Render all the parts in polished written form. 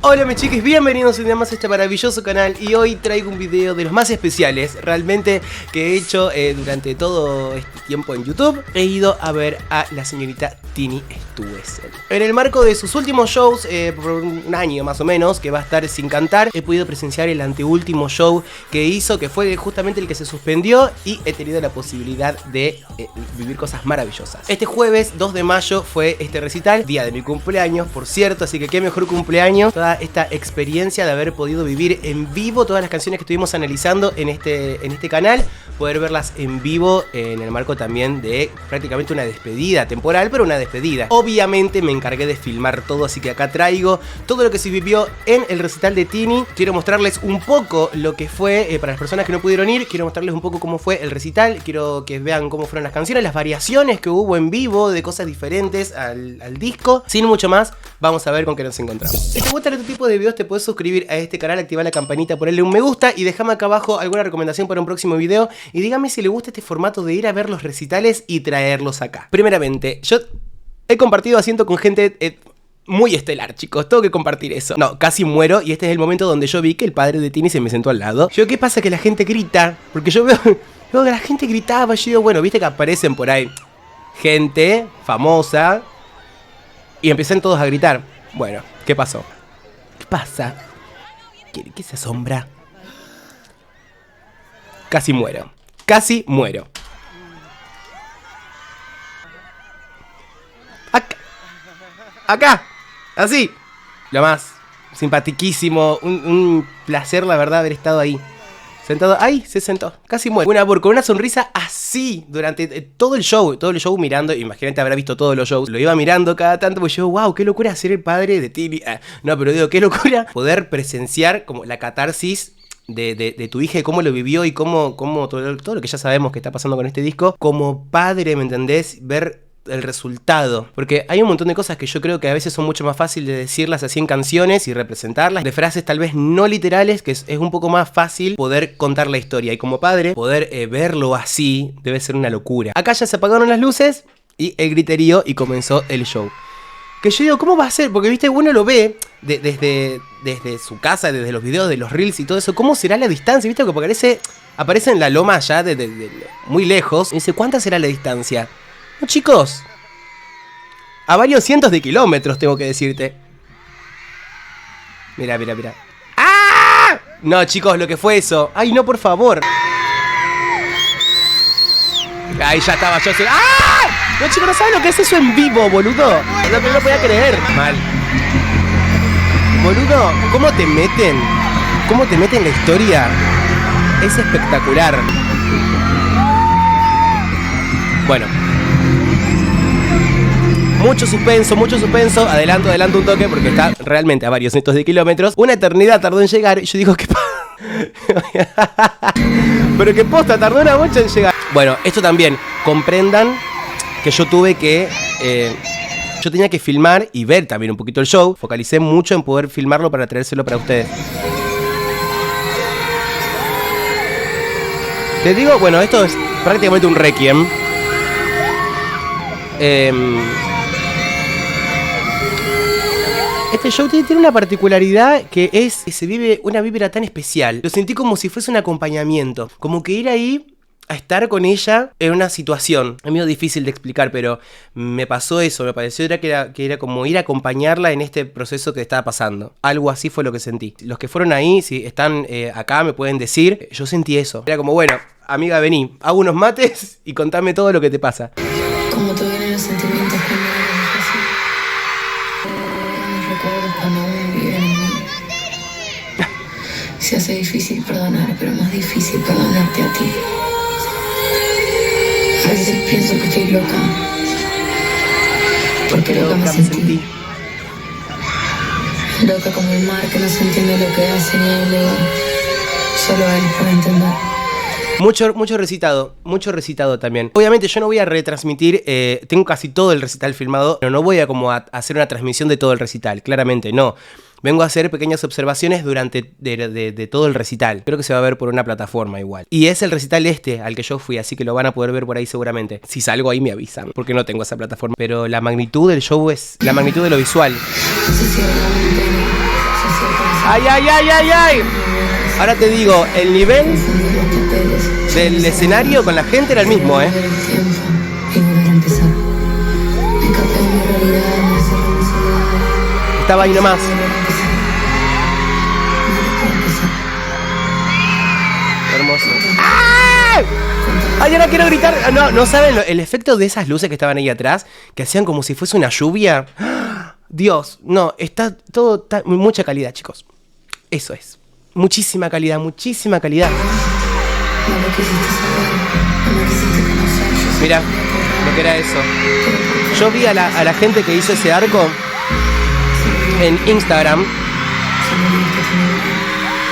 Hola mis chiquis, bienvenidos un día más a este maravilloso canal. Y hoy traigo un video de los más especiales realmente que he hecho durante todo este tiempo en YouTube. He ido a ver a la señorita Tini Stoessel. En el marco de sus últimos shows, por un año más o menos, que va a estar sin cantar, he podido presenciar el anteúltimo show que hizo, que fue justamente el que se suspendió. Y he tenido la posibilidad de vivir cosas maravillosas. Este jueves 2 de mayo fue este recital, día de mi cumpleaños, por cierto. Así que qué mejor cumpleaños, toda esta experiencia de haber podido vivir en vivo todas las canciones que estuvimos analizando en este canal, poder verlas en vivo en el marco también de prácticamente una despedida temporal, pero una despedida. Obviamente me encargué de filmar todo, así que acá traigo todo lo que se vivió en el recital de Tini. Quiero mostrarles un poco lo que fue, para las personas que no pudieron ir, quiero mostrarles un poco cómo fue el recital, quiero que vean cómo fueron las canciones, las variaciones que hubo en vivo de cosas diferentes al disco. Sin mucho más, vamos a ver con qué nos encontramos. Si te gustan este tipo de videos, te puedes suscribir a este canal, activar la campanita, ponerle un me gusta y déjame acá abajo alguna recomendación para un próximo video. Y dígame si le gusta este formato de ir a ver los recitales y traerlos acá. Primeramente, yo he compartido asiento con gente muy estelar, chicos, tengo que compartir eso. No, casi muero y este es el momento donde yo vi que el padre de Tini se me sentó al lado. Yo, ¿qué pasa? Que la gente grita, porque yo veo que la gente gritaba. Yo digo, bueno, viste que aparecen por ahí gente famosa y empiezan todos a gritar. Bueno, ¿qué pasó? ¿Qué pasa? ¿Qué se asombra? Casi muero. Casi muero. Acá. Así. Lo más simpatiquísimo. Un placer, la verdad, haber estado ahí. Sentado. Ahí se sentó. Casi muere. Con una sonrisa así durante todo el show. Todo el show mirando. Imagínate, habrá visto todos los shows. Lo iba mirando cada tanto. Pues yo, wow, qué locura ser el padre de Tini. No, pero digo, qué locura poder presenciar como la catarsis de tu hija y cómo lo vivió y cómo todo lo que ya sabemos que está pasando con este disco. Como padre, ¿me entendés? Ver el resultado, porque hay un montón de cosas que yo creo que a veces son mucho más fácil de decirlas así en canciones y representarlas, de frases tal vez no literales, que es un poco más fácil poder contar la historia, y como padre poder verlo así debe ser una locura. Acá ya se apagaron las luces y el griterío y comenzó el show. Que yo digo, ¿cómo va a ser? Porque viste, uno lo ve desde su casa, desde los videos de los reels y todo eso. ¿Cómo será la distancia? ¿Viste? Porque aparece en la loma allá de muy lejos. Y dice, ¿cuánta será la distancia? No, chicos, a varios cientos de kilómetros, tengo que decirte. Mira. ¡Ah! No, chicos, lo que fue eso. Ay, no, por favor. Ahí ya estaba yo. ¡Ah! No, chicos, no saben lo que es eso en vivo, boludo. No lo podía creer. Mal. Boludo, ¿cómo te meten? ¿Cómo te meten la historia? Es espectacular. Bueno. Mucho suspenso, adelanto un toque porque está realmente a varios cientos de kilómetros. Una eternidad tardó en llegar y yo digo, ¿qué pasa? Pero qué posta, tardó una bocha en llegar. Bueno, esto también, comprendan que yo tuve que... yo tenía que filmar y ver también un poquito el show. Focalicé mucho en poder filmarlo para traérselo para ustedes. Les digo, bueno, esto es prácticamente un requiem. Este show tiene una particularidad que es que se vive una vibra tan especial. Lo sentí como si fuese un acompañamiento, como que ir ahí a estar con ella en una situación. Es medio difícil de explicar, pero me pasó eso. Me pareció que era como ir a acompañarla en este proceso que estaba pasando. Algo así fue lo que sentí. Los que fueron ahí, si están acá, me pueden decir. Yo sentí eso. Era como, bueno, amiga, vení, hago unos mates y contame todo lo que te pasa. Como te vienen los sentimientos cuando eres así. Los recuerdos cuando aún viven en mí. Se hace difícil perdonar, pero más difícil perdonarte a ti. A veces pienso que estoy loca. Porque loca me sentí. Loca como el mar que no se entiende lo que hace ni el lugar. Solo él puede entender. Mucho recitado también. Obviamente yo no voy a retransmitir, tengo casi todo el recital filmado, pero no voy a como a hacer una transmisión de todo el recital, claramente no. Vengo a hacer pequeñas observaciones durante de todo el recital. Creo que se va a ver por una plataforma igual. Y es el recital al que yo fui, así que lo van a poder ver por ahí seguramente. Si salgo ahí me avisan, porque no tengo esa plataforma. Pero la magnitud del show es la magnitud de lo visual. Se cierra la ventana, se ¡Ay, ay, ay, ay, ay! Ahora te digo, el nivel del escenario con la gente era el mismo, ¿eh? Estaba ahí nomás. Hermoso. ¡Ay! ¡Ay, ahora quiero gritar! No saben el efecto de esas luces que estaban ahí atrás, que hacían como si fuese una lluvia. Dios, no, está todo, mucha calidad, chicos. Eso es. Muchísima calidad, muchísima calidad. Mira lo que era eso. Yo vi a la gente que hizo ese arco en Instagram.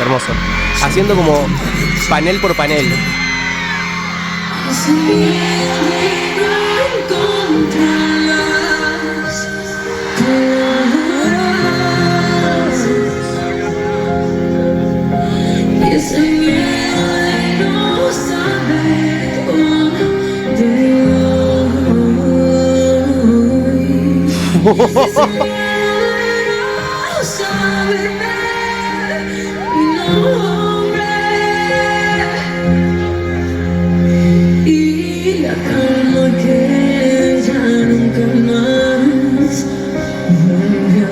Hermoso. Haciendo como panel por panel. Y la calma que ya nunca más volvió.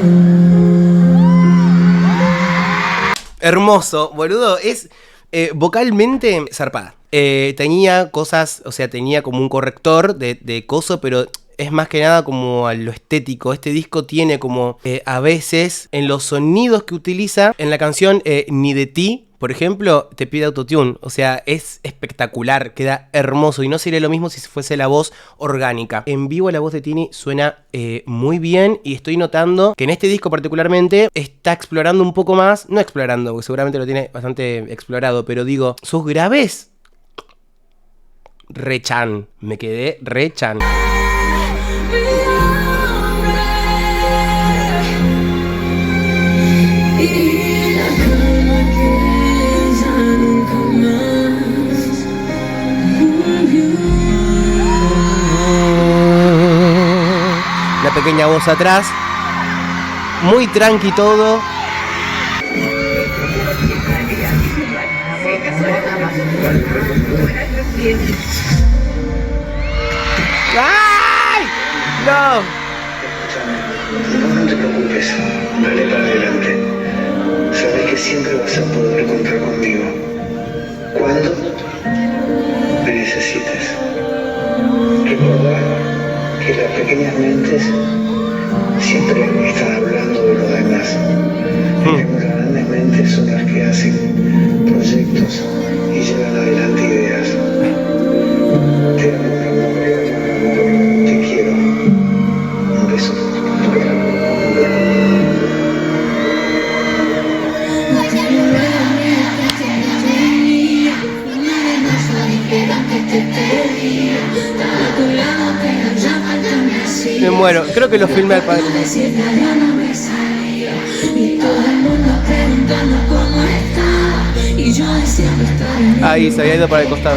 Hermoso, boludo. Es vocalmente zarpada. Tenía cosas, o sea, tenía como un corrector de coso, pero es más que nada como a lo estético. Este disco tiene como a veces en los sonidos que utiliza en la canción Ni de ti, por ejemplo, te pide autotune. O sea, es espectacular, queda hermoso. Y no sería lo mismo si fuese la voz orgánica. En vivo la voz de Tini suena muy bien. Y estoy notando que en este disco particularmente está explorando un poco más. No explorando, porque seguramente lo tiene bastante explorado. Pero digo, sus graves... Rechan, me quedé rechan. La pequeña voz atrás, muy tranqui todo. ¡Ay! ¡No! No te preocupes, dale para adelante. Sabes que siempre vas a poder contar conmigo. Cuando me necesites. Recordá que las pequeñas mentes siempre están hablando de los demás. Las grandes mentes son las que hacen proyectos y llevan adelante ideas. Te amo, mi amor. Te quiero. Un beso. Me muero, creo que lo filmé al padre. Ahí se había ido para el costado.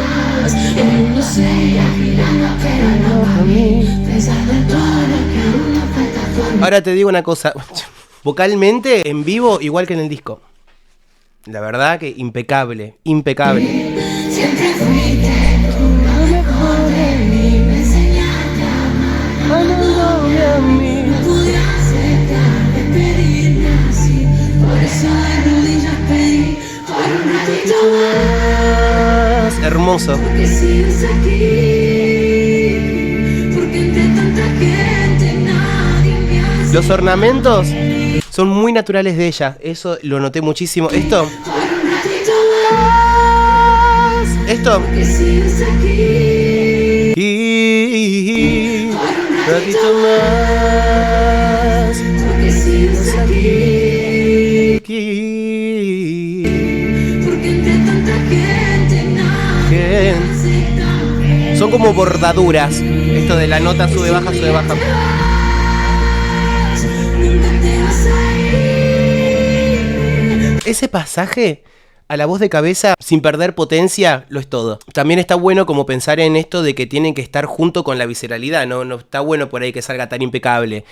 Ahora te digo una cosa. Vocalmente, en vivo, igual que en el disco. La verdad que impecable, impecable. Siempre fuiste lo mejor de mí, me enseñaste a amar, amándome a mí. No pude aceptar despedirme así, por eso de rodillas pedí por un ratito más. Hermoso. Porque sigues aquí, porque entre tanta gente nadie me hace. Los ornamentos son muy naturales de ella, eso lo noté muchísimo. Esto, Porque sigues aquí, y un ratito más, porque sigues aquí. Porque entre tanta gente nadie me acepta. Son como bordaduras. Esto de la nota sube, baja, sube, baja. Nunca te vas a ir. Ese pasaje a la voz de cabeza sin perder potencia lo es todo. También está bueno como pensar en esto de que tienen que estar junto con la visceralidad. No está bueno por ahí que salga tan impecable.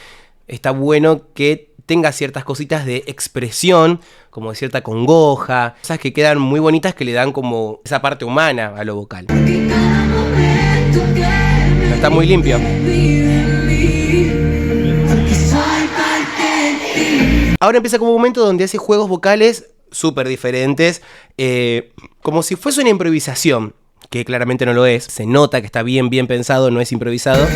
Está bueno que tenga ciertas cositas de expresión, como de cierta congoja, cosas que quedan muy bonitas que le dan como esa parte humana a lo vocal. Está muy limpio. Ahora empieza como un momento donde hace juegos vocales súper diferentes, como si fuese una improvisación, que claramente no lo es. Se nota que está bien pensado, no es improvisado.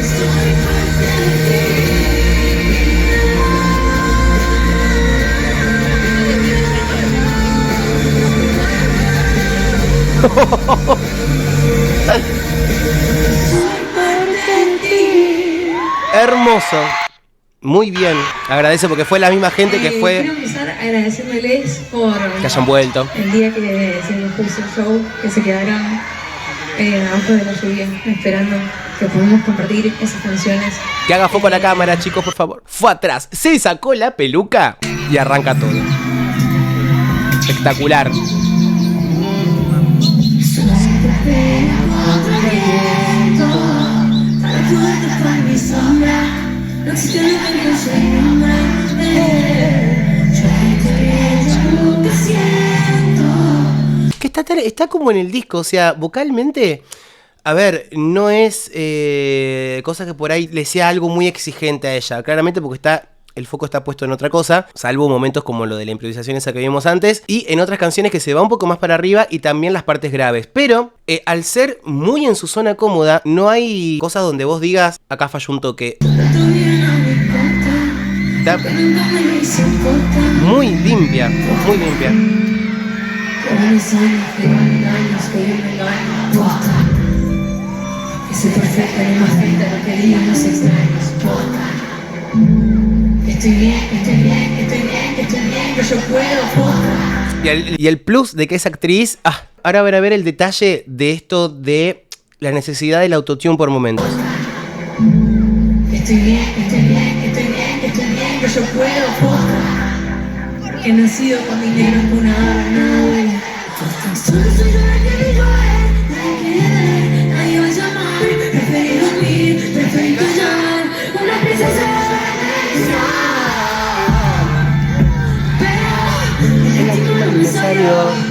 Hermoso. Muy bien. Agradece porque fue la misma gente que fue... Quiero empezar agradeciéndoles por que hayan vuelto. el día que se nos puso el show, que se quedaron abajo de la lluvia, esperando que podamos compartir esas canciones. Que haga foco a la cámara, chicos, por favor. Fue atrás, se sacó la peluca y arranca todo. Espectacular. Que está como en el disco, o sea, vocalmente, a ver, no es cosa que por ahí le sea algo muy exigente a ella, claramente porque el foco está puesto en otra cosa, salvo momentos como lo de la improvisación esa que vimos antes, y en otras canciones que se va un poco más para arriba y también las partes graves. Pero al ser muy en su zona cómoda, no hay cosas donde vos digas, acá falló un toque. Está muy limpia, muy limpia. Yo puedo. Y el plus de que es actriz. Ahora van a ver el detalle de esto de la necesidad del autotune por momentos. Estoy bien, yo puedo. Porque he nacido con dinero en una nave. Solo soy yo la que vivo, la que nadie va a llamar. Preferí dormir, preferí callar. Una princesa de la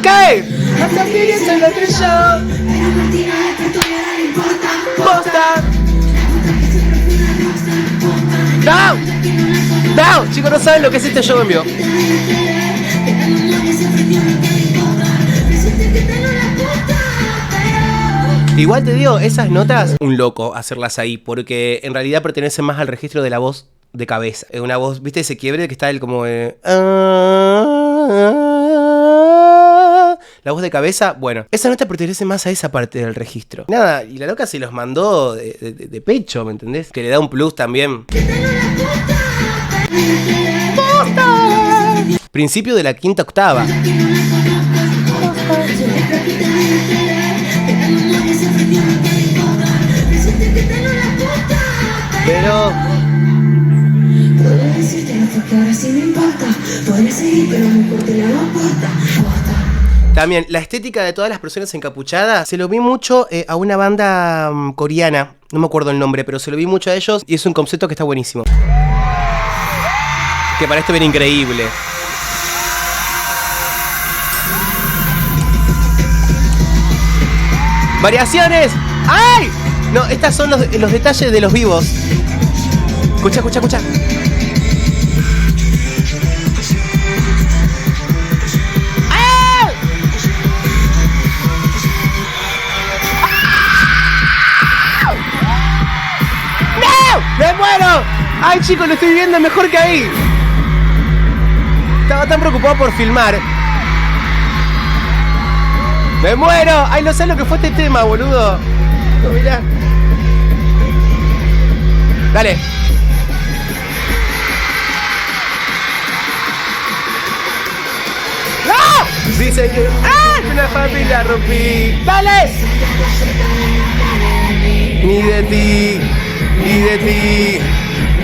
¿Qué? Hasta que se lo creyó. pero Martina despertó y ahora no importa. ¡Posta! ¡No! Chicos, no saben lo que es este show en vivo. Igual te digo, esas notas, un loco hacerlas ahí, porque en realidad pertenecen más al registro de la voz de cabeza. Es una voz, ¿viste ese quiebre que está el como la voz de cabeza? Bueno, esa nota pertenece más a esa parte del registro. Nada, y la loca se los mandó de pecho, ¿me entendés? Que le da un plus también. ¡Posta! Principio de la quinta octava. Pero... Podría decirte porque ahora sí me importa. Podría seguir pero me corté la puerta. También, la estética de todas las personas encapuchadas, se lo vi mucho a una banda coreana, no me acuerdo el nombre, pero se lo vi mucho a ellos y es un concepto que está buenísimo. Que para esto viene increíble. ¡Variaciones! ¡Ay! No, estas son los detalles de los vivos. Escucha, escucha, escucha. ¡Me muero! ¡Ay, chicos, lo estoy viendo mejor que ahí! Estaba tan preocupado por filmar. ¡Me muero! ¡Ay, no sé lo que fue este tema, boludo! No, mirá. Dale. ¡No! Dice que... ¡Ah! Una familia rompí. ¡Dale! Ni de ti... Ni de ti,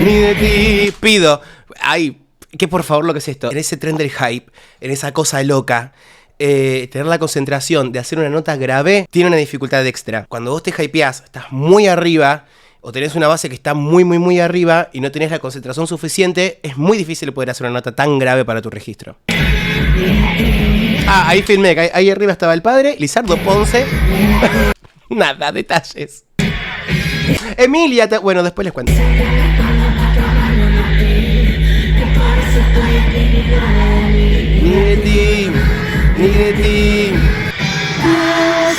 ni de ti. Pido, ay, que por favor lo que es esto. En ese tren del hype, en esa cosa loca, tener la concentración de hacer una nota grave tiene una dificultad extra. Cuando vos te hypeás, estás muy arriba, o tenés una base que está muy arriba y no tenés la concentración suficiente, es muy difícil poder hacer una nota tan grave para tu registro. Ah, ahí filmé, que ahí arriba estaba el padre, Lizardo Ponce. Nada, detalles. Emilia, bueno, después les cuento. Ni de ti, ni de ti.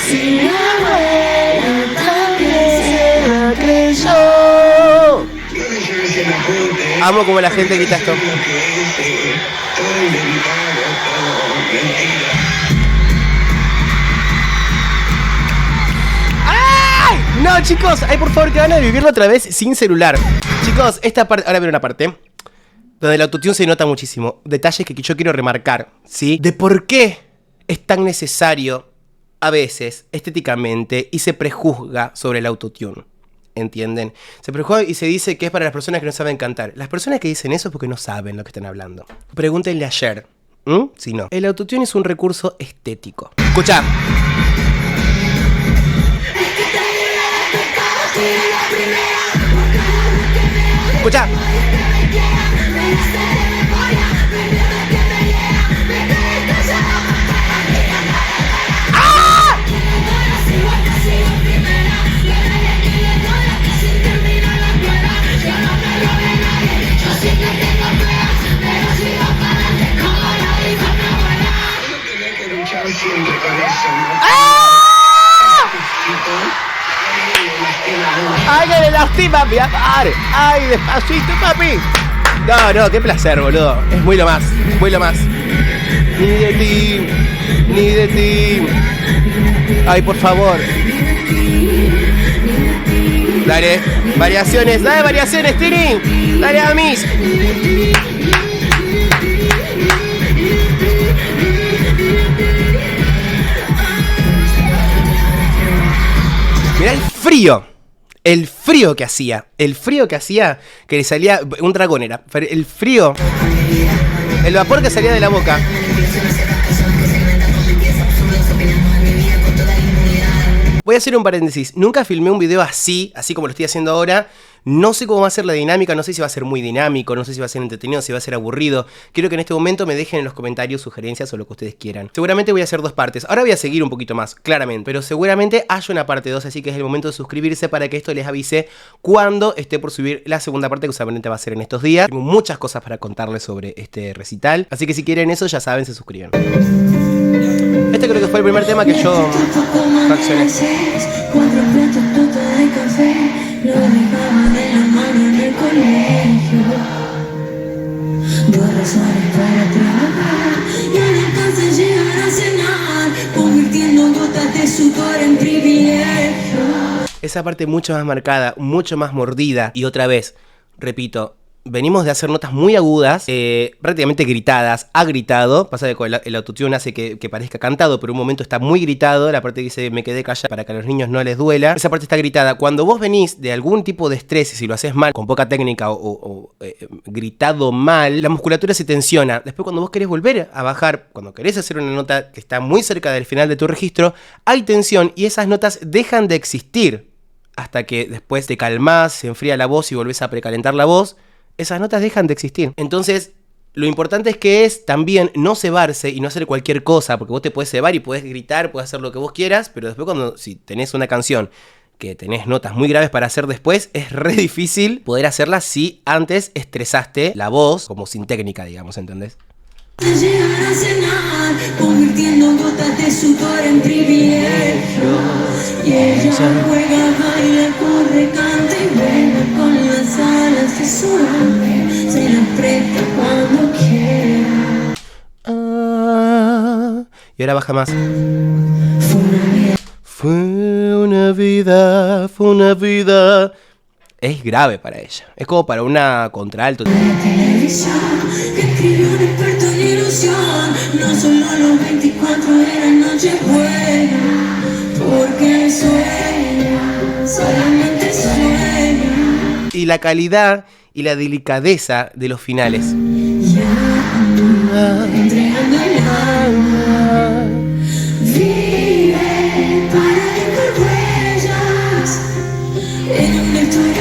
Si la vuelta que se la creyó. Amo como la gente quita esto. ¡Ay! No, chicos, ay, por favor, que van a vivirlo otra vez sin celular. Chicos, esta parte, ahora viene una parte donde el autotune se nota muchísimo. Detalles que yo quiero remarcar, ¿sí? De por qué es tan necesario a veces, estéticamente, y se prejuzga sobre el autotune. ¿Entienden? Se prejuzga y se dice que es para las personas que no saben cantar. Las personas que dicen eso es porque no saben lo que están hablando. Pregúntenle a Cher. Si no. El autotune es un recurso estético. Escucha. Escucha. ¡Ay, que me lastima mi amor! ¡Ay, despacito, papi! No, qué placer, boludo. Es muy lo más, muy lo más. Ni de ti, ni de ti. Ay, por favor. Dale, variaciones, Tini. Dale a mis. Mirá el frío que hacía, que le salía, un dragón era, el frío, el vapor que salía de la boca. Voy a hacer un paréntesis, nunca filmé un video así como lo estoy haciendo ahora. No sé cómo va a ser la dinámica, no sé si va a ser muy dinámico, no sé si va a ser entretenido, si va a ser aburrido. Quiero que en este momento me dejen en los comentarios sugerencias o lo que ustedes quieran. Seguramente voy a hacer 2 partes. Ahora voy a seguir un poquito más, claramente. Pero seguramente haya una parte 2, así que es el momento de suscribirse para que esto les avise cuando esté por subir la segunda parte, que seguramente va a ser en estos días. Tengo muchas cosas para contarles sobre este recital, así que si quieren eso, ya saben, se suscriben. Este creo que fue el primer tema que yo reaccioné. 4 platos todos de café, lo dejaba de la mano en el colegio. 2 razones para trabajar y no alcanza a llegar a cenar, convirtiendo gotas de sudor en privilegio. Esa parte mucho más marcada, mucho más mordida. Y otra vez, repito, venimos de hacer notas muy agudas, prácticamente gritadas, ha gritado. Pasa que con el autotune hace que parezca cantado, pero un momento está muy gritado. La parte que dice me quedé callada para que a los niños no les duela. Esa parte está gritada. Cuando vos venís de algún tipo de estrés, y si lo haces mal, con poca técnica o gritado mal, la musculatura se tensiona. Después cuando vos querés volver a bajar, cuando querés hacer una nota que está muy cerca del final de tu registro, hay tensión y esas notas dejan de existir. Hasta que después te calmás, se enfría la voz y volvés a precalentar la voz. Esas notas dejan de existir. Entonces, lo importante es que es también no cebarse y no hacer cualquier cosa, porque vos te podés cebar y podés gritar, podés hacer lo que vos quieras, pero después si tenés una canción que tenés notas muy graves para hacer después, es re difícil poder hacerla si antes estresaste la voz, como sin técnica, digamos, ¿entendés? Llegar a cenar, convirtiendo gotas de sudor en privilegio. Y ella juega, baila, corre, canta y vuela con las alas de su ángel. Se la presta cuando quiera. Y ahora baja más. Fue una vida. Es grave para ella. Es como para una contralto. La televisión que escribió un experto en ilusión. No solo los 24 eran Nochebuena, porque sueña, solamente sueña. Y la calidad y la delicadeza de los finales. Ya, entregando el alma, vive para dejar huellas en una historia.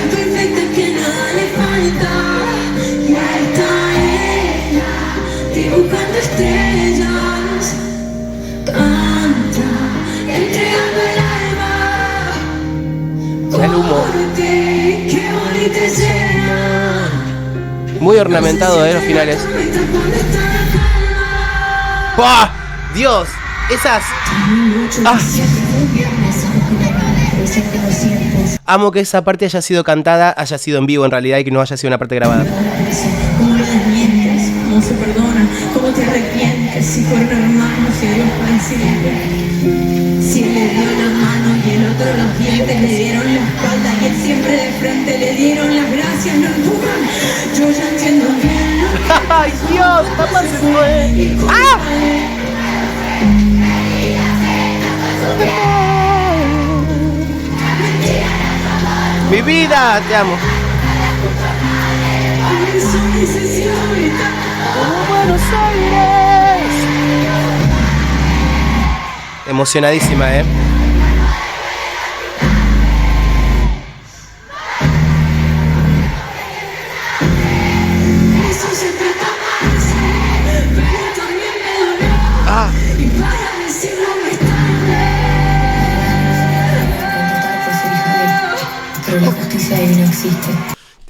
Muy ornamentado, los finales. ¡Buah! Dios, esas... ¡Ah! Amo que esa parte haya sido cantada, haya sido en vivo en realidad y que no haya sido una parte grabada. Cómo las mientes, cómo se perdonan, cómo te arrepientes, si fueron hermanos y Dios para siempre. Si él le dio la mano y el otro los dientes, le dieron la espalda y él siempre de frente, le dieron las gracias, no empujan. Yo ya entiendo bien lo que... ¡Ay, Dios! ¡Papá se fue! ¡Ah! ¡Mi vida! ¡Te amo! Buenos Aires. Emocionadísima, ¿eh? Ah. Pero la justicia divina existe.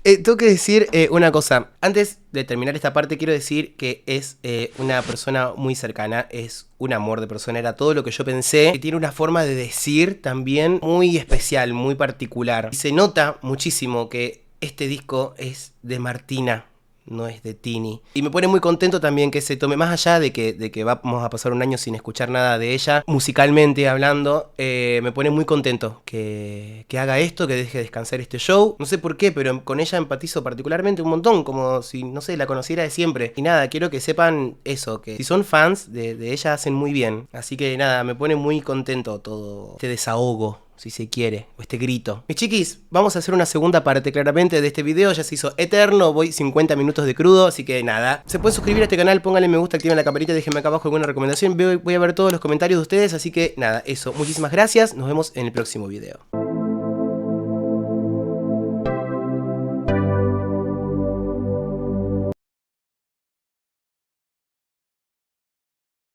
Tengo que decir una cosa. Antes de terminar esta parte, quiero decir que es una persona muy cercana. Es un amor de persona. Era todo lo que yo pensé. Que tiene una forma de decir también muy especial, muy particular. Y se nota muchísimo que este disco es de Martina, no es de Tini. Y me pone muy contento también que se tome, más allá de que vamos a pasar un año sin escuchar nada de ella, musicalmente hablando, me pone muy contento que haga esto, que deje descansar este show. No sé por qué, pero con ella empatizo particularmente un montón, como si, no sé, la conociera de siempre. Y nada, quiero que sepan eso, que si son fans de ella hacen muy bien. Así que nada, me pone muy contento todo este desahogo, si se quiere, o este grito. Mis chiquis, vamos a hacer una segunda parte claramente de este video. Ya se hizo eterno, voy 50 minutos de crudo, así que nada. Se pueden suscribir a este canal, pónganle me gusta, activen la campanita, déjenme acá abajo alguna recomendación. Voy a ver todos los comentarios de ustedes, así que nada, eso. Muchísimas gracias, nos vemos en el próximo video.